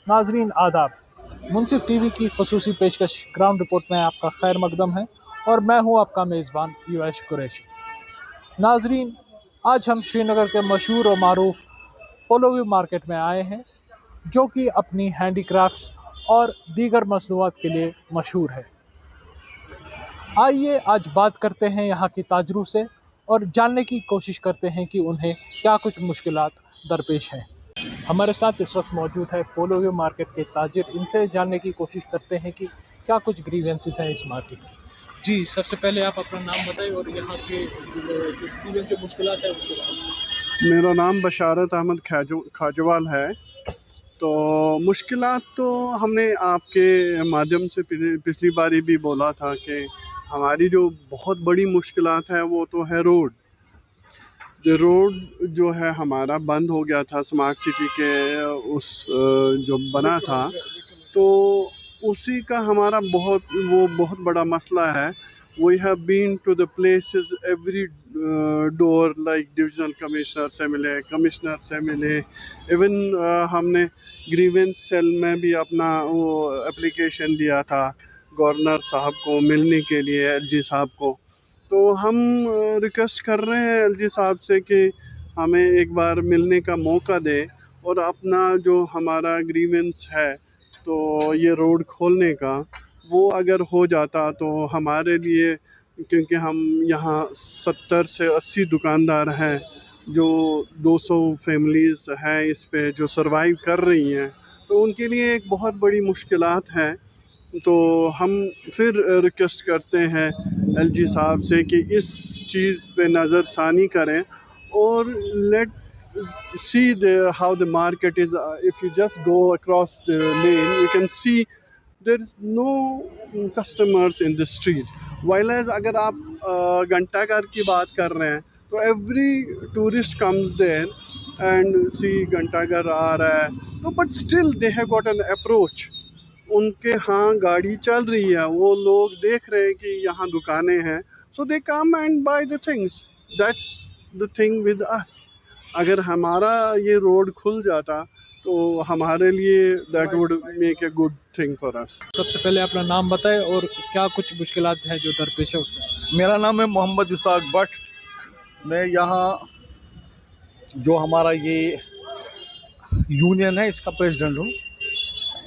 नाजरीन आदाब। मुंसिफ टीवी की खसूसी पेशकश ग्राउंड रिपोर्ट में आपका खैर मकदम है और मैं हूं आपका मेज़बान यूएश कुरैशी। नाजरीन, आज हम श्रीनगर के मशहूर और मारूफ पोलो व्यू मार्केट में आए हैं, जो कि अपनी हैंडीक्राफ्ट्स और दीगर मसनूआत के लिए मशहूर है। आइए आज बात करते हैं यहाँ की ताजरों से और जानने की कोशिश करते हैं कि उन्हें क्या कुछ मुश्किलात दरपेश हैं। हमारे साथ इस वक्त मौजूद है पोलो व्यू मार्केट के ताजिर। इनसे जानने की कोशिश करते हैं कि क्या कुछ ग्रीवेंसेस हैं इस मार्केट में। जी, सबसे पहले आप अपना नाम बताएं और यहाँ के जो मुश्किलात है उनके बारे में। मेरा नाम बशारत अहमद खाजवाल है। तो मुश्किलात तो हमने आपके माध्यम से पिछली बारी भी बोला था कि हमारी जो बहुत बड़ी मुश्किलात है वो तो है रोड। रोड जो है हमारा बंद हो गया था स्मार्ट सिटी के उस जो बना था, तो उसी का हमारा बहुत बड़ा मसला है। We have been to the places every door, like divisional commissioner से मिले, कमिश्नर से मिले, इवन हमने ग्रीवेंस सेल में भी अपना वो एप्लीकेशन दिया था गवर्नर साहब को मिलने के लिए, एलजी साहब को। तो हम रिक्वेस्ट कर रहे हैं एलजी साहब से कि हमें एक बार मिलने का मौका दे और अपना जो हमारा ग्रीवेंस है तो ये रोड खोलने का, वो अगर हो जाता तो हमारे लिए, क्योंकि हम यहाँ 70 से 80 दुकानदार हैं, जो 200 फैमिलीज़ हैं इस पे जो सरवाइव कर रही हैं, तो उनके लिए एक बहुत बड़ी मुश्किलात है। तो हम फिर रिक्वेस्ट करते हैं एलजी साहब से कि इस चीज़ पे नज़र सानी करें और late see how the market is. If you just go across the lane, you can see there is no customers in the street. While as अगर आप घंटाघर की बात कर रहे हैं तो every tourist comes there and see घंटाघर आ रहा है, तो but still they have got an approach. उनके यहाँ गाड़ी चल रही है, वो लोग देख रहे हैं कि यहाँ दुकानें हैं, so they come and buy the things. That's the thing with us. अगर हमारा ये रोड खुल जाता तो हमारे लिए that would make a good thing for us. सबसे पहले अपना नाम बताएं और क्या कुछ मुश्किलात है जो दरपेश है उसका। मेरा नाम है मोहम्मद इसाक भट्ट। मैं यहाँ जो हमारा ये यूनियन है इसका प्रेसिडेंट हूँ।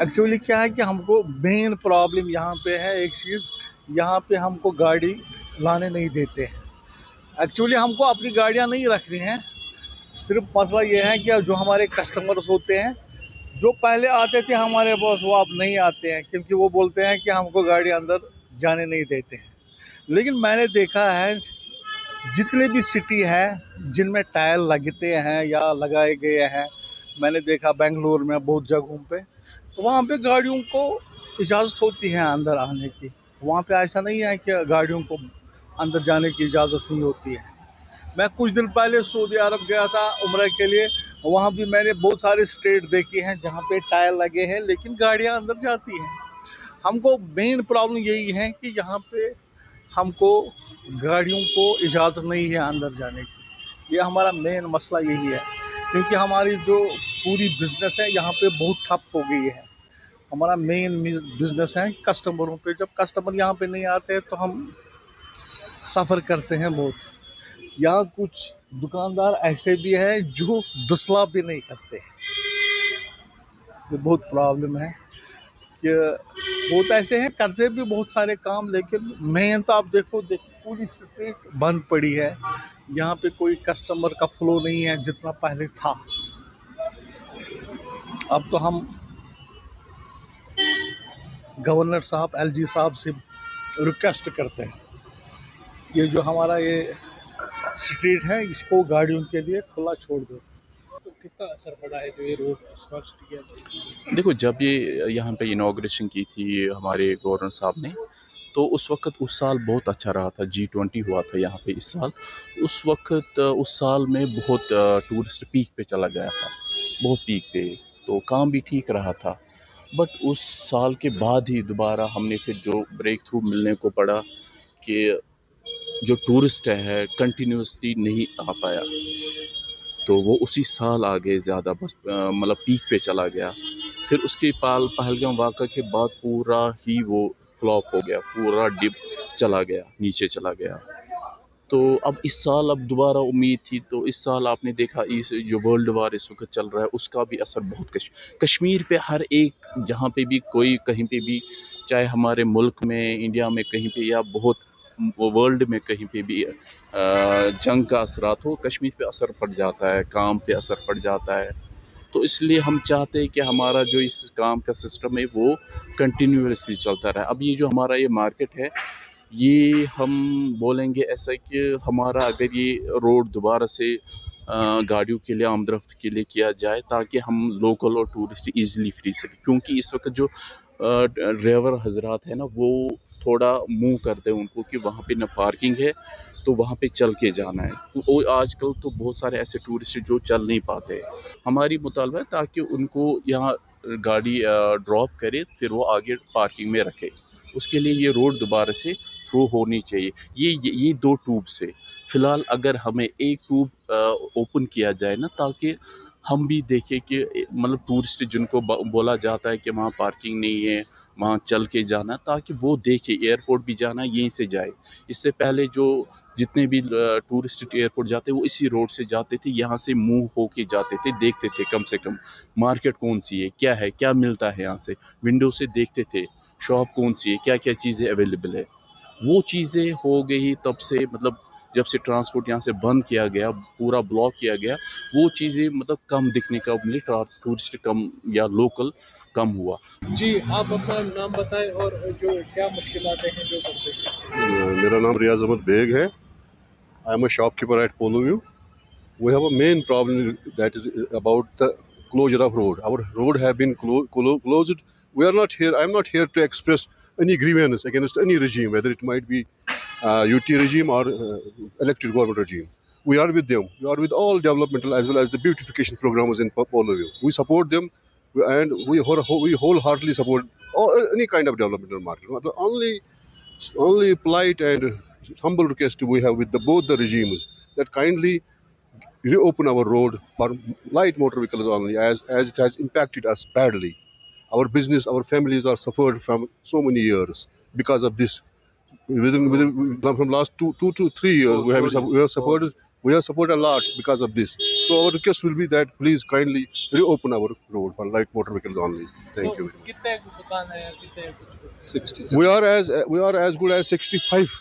एक्चुअली क्या है कि हमको मेन प्रॉब्लम यहाँ पे है एक चीज़, यहाँ पे हमको गाड़ी लाने नहीं देते हैं। एक्चुअली हमको अपनी गाड़ियाँ नहीं रखनी हैं, सिर्फ मसला ये है कि जो हमारे कस्टमर्स होते हैं जो पहले आते थे हमारे पास, वो अब नहीं आते हैं क्योंकि वो बोलते हैं कि हमको गाड़ी अंदर जाने नहीं देते हैं। लेकिन मैंने देखा है जितने भी सिटी हैं जिनमें टायर लगते हैं या लगाए गए हैं, मैंने देखा बेंगलुरु में बहुत जगहों पे, तो वहाँ पे गाड़ियों को इजाज़त होती है अंदर आने की। वहाँ पे ऐसा नहीं है कि गाड़ियों को अंदर जाने की इजाज़त नहीं होती है। मैं कुछ दिन पहले सऊदी अरब गया था उम्रा के लिए, वहाँ भी मैंने बहुत सारे स्टेट देखी हैं जहाँ पे टायर लगे हैं लेकिन गाड़ियाँ अंदर जाती हैं। हमको मेन प्रॉब्लम यही है कि यहाँ पे हमको गाड़ियों को इजाज़त नहीं है अंदर जाने की। ये हमारा मेन मसला यही है, क्योंकि हमारी जो पूरी बिज़नेस है यहाँ पे बहुत ठप हो गई है। हमारा मेन बिज़नेस है कस्टमरों पे। जब कस्टमर यहाँ पे नहीं आते हैं तो हम सफ़र करते हैं बहुत। यहाँ कुछ दुकानदार ऐसे भी हैं जो दुसला भी नहीं करते हैं। ये बहुत प्रॉब्लम है कि बहुत ऐसे हैं करते भी बहुत सारे काम, लेकिन मेन तो आप देखो पूरी स्ट्रीट बंद पड़ी है। यहाँ पे कोई कस्टमर का फ्लो नहीं है जितना पहले था। अब तो हम गवर्नर साहब, एलजी साहब से रिक्वेस्ट करते हैं ये जो हमारा ये स्ट्रीट है इसको गाड़ियों के लिए खुला छोड़ दो। तो कितना असर पड़ा है जो ये रोड स्मार्ट सिटी है? देखो, जब ये यहाँ पे इनॉग्रेशन की थी हमारे गवर्नर साहब ने, तो उस वक्त उस साल बहुत अच्छा रहा था। G20 हुआ था यहाँ पे इस साल। उस वक्त उस साल में बहुत टूरिस्ट पीक पे चला गया था, बहुत पीक पे, तो काम भी ठीक रहा था। बट उस साल के बाद ही दोबारा हमने फिर जो ब्रेक थ्रू मिलने को पड़ा कि जो टूरिस्ट है कंटिन्यूसली नहीं आ पाया, तो वो उसी साल आ गए ज़्यादा, बस मतलब पीक पे चला गया। फिर उसके पहलगाम वाक़ा के बाद पूरा ही वो फ्लॉप हो गया, पूरा डिप चला गया, नीचे चला गया। तो अब इस साल अब दोबारा उम्मीद थी, तो इस साल आपने देखा इस जो वर्ल्ड वार इस वक्त चल रहा है उसका भी असर बहुत कश्मीर पे, हर एक जहाँ पे भी कोई कहीं पे भी, चाहे हमारे मुल्क में इंडिया में कहीं पे या बहुत वर्ल्ड में कहीं पे भी जंग का असरात हो, कश्मीर पे असर पड़ जाता है, काम पे असर पड़ जाता है। तो इसलिए हम चाहते हैं कि हमारा जो इस काम का सिस्टम है वो कंटिन्यूअसली चलता रहे। अब ये जो हमारा ये मार्केट है, ये हम बोलेंगे ऐसा कि हमारा अगर ये रोड दोबारा से गाड़ियों के लिए आमदरफ्त के लिए किया जाए ताकि हम लोकल और टूरिस्ट इजीली फ्री सकें, क्योंकि इस वक्त जो ड्राइवर हजरात है ना वो थोड़ा मुंह करते हैं उनको कि वहाँ पे ना पार्किंग है तो वहाँ पे चल के जाना है। तो आजकल तो बहुत सारे ऐसे टूरिस्ट जो चल नहीं पाते। हमारी मुतालबा है ताकि उनको यहाँ गाड़ी ड्रॉप करे फिर वो आगे पार्किंग में रखे, उसके लिए ये रोड दोबारा से थ्रू होनी चाहिए। ये दो ट्यूब से फ़िलहाल अगर हमें एक ट्यूब ओपन किया जाए ना, ताकि हम भी देखें कि मतलब टूरिस्ट जिनको बोला जाता है कि वहाँ पार्किंग नहीं है, वहाँ चल के जाना, ताकि वो देखे एयरपोर्ट भी जाना यहीं से जाए। इससे पहले जो जितने भी टूरिस्ट एयरपोर्ट जाते वो इसी रोड से जाते थे, यहाँ से मूव होके जाते थे, देखते थे कम से कम मार्केट कौन सी है, क्या मिलता है, यहाँ से विंडो से देखते थे शॉप कौन सी है, क्या क्या चीज़ें अवेलेबल है। वो चीज़ें हो गई तब से, मतलब जब से ट्रांसपोर्ट यहाँ से बंद किया गया, पूरा ब्लॉक किया गया, वो चीज़ें मतलब कम दिखने का मिली, टूरिस्ट कम या लोकल कम हुआ। जी, आप अपना नाम बताएं और जो क्या मुश्किलातें हैं जो दरपेश हैं। मेरा नाम रियाज अहमद बेग है। I am a shopkeeper at Polo View. We have a main problem that is about the closure of road. Our road have been closed. We are not here. I am not here to express any grievance against any regime, whether it might be UT regime or elected government regime. We are with them. We are with all developmental as well as the beautification programs in Polo View. We support them, and we wholeheartedly support any kind of development in the market. The only polite and humble request we have with both the regimes that kindly reopen our road for light motor vehicles only, as it has impacted us badly. Our business, our families are suffered from so many years because of this. From last two to 3 years, we have supported a lot because of this. So our request will be that please kindly reopen our road for light motor vehicles only. Thank you. कितने दुकान है, कितने कुछ 60. We are as good as 65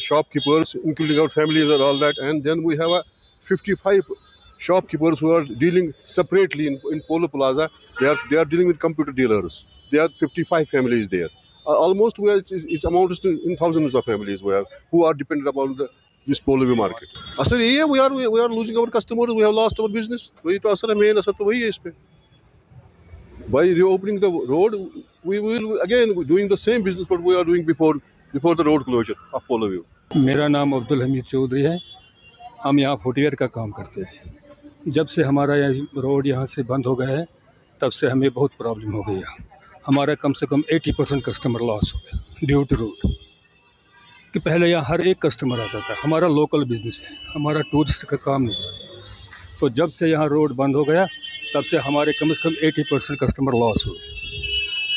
shopkeepers, including our families and all that, and then we have a 55 shopkeepers who are dealing separately in Polo Plaza. They are dealing with computer dealers. There are 55 families there. Almost it amounts to in thousands of families who are dependent upon this Polo View market. असर यही है, we are losing our customers. We have lost our business. वही तो असर है, main असर तो वही है इस पे. By reopening the road, we will again doing the same business what we are doing before the road closure of Polo View. मेरा नाम अब्दुल हमीद चौधरी है। हम यहाँ फुटवेयर का काम करते हैं। जब से हमारा रोड यहाँ से बंद हो गया है तब से हमें बहुत प्रॉब्लम हो गई है। हमारा कम से कम 80% कस्टमर लॉस हो गया ड्यू टू रोड। कि पहले यहाँ हर एक कस्टमर आता था। हमारा लोकल बिजनेस है, हमारा टूरिस्ट का काम नहीं है। तो जब से यहाँ रोड बंद हो गया तब से हमारे कम से कम 80% कस्टमर लॉस हुए।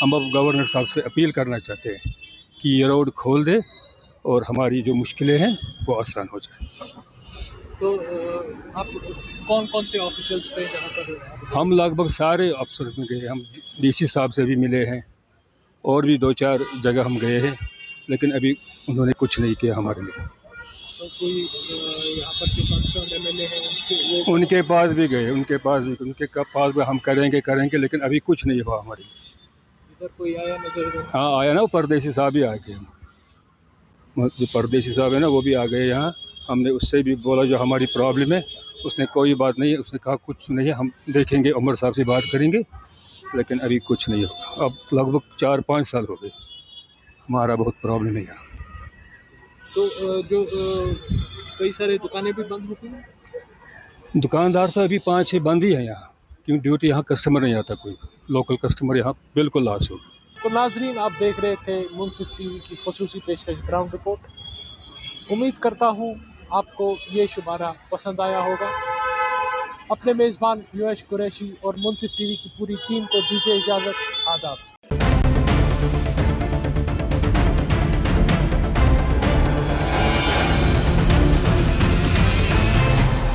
हम अब गवर्नर साहब से अपील करना चाहते हैं कि ये रोड खोल दे और हमारी जो मुश्किलें हैं वो आसान हो जाए। तो आप कौन कौन से ऑफिशियल्स थे जहाँ पर? हम लगभग सारे अफसर में गए। हम डीसी साहब से भी मिले हैं और भी 2-4 जगह हम गए हैं, लेकिन अभी उन्होंने कुछ नहीं किया हमारे लिए। तो कोई यहाँ पर जो कंसर्न एमएलए हैं उनके पास भी गए, उनके पास भी हम करेंगे, लेकिन अभी कुछ नहीं हुआ हमारे लिए। इधर कोई आया नजर? हाँ आया ना, वो परदेसी साहब भी आ गए। जो परदेसी साहब है ना वो भी आ गए यहाँ। हमने उससे भी बोला जो हमारी प्रॉब्लम है, उसने कोई बात नहीं, उसने कहा कुछ नहीं है, हम देखेंगे, उमर साहब से बात करेंगे, लेकिन अभी कुछ नहीं होगा। अब लगभग 4-5 साल हो गए, हमारा बहुत प्रॉब्लम है यहाँ। तो जो कई सारे दुकानें भी बंद होती हैं। दुकानदार तो अभी 5-6 बंद ही है यहाँ, क्यों ड्यूटी यहाँ कस्टमर नहीं आता, कोई लोकल कस्टमर यहाँ बिल्कुल लॉस हो। तो नाजरीन, आप देख रहे थे मुंसिफ टीवी की खुसूसी पेशकश ग्राउंड रिपोर्ट। उम्मीद करता हूँ आपको ये शुमारा पसंद आया होगा। अपने मेज़बान यूएश कुरैशी और मुंसिफ टीवी की पूरी टीम को दीजिए इजाज़त। आदाब।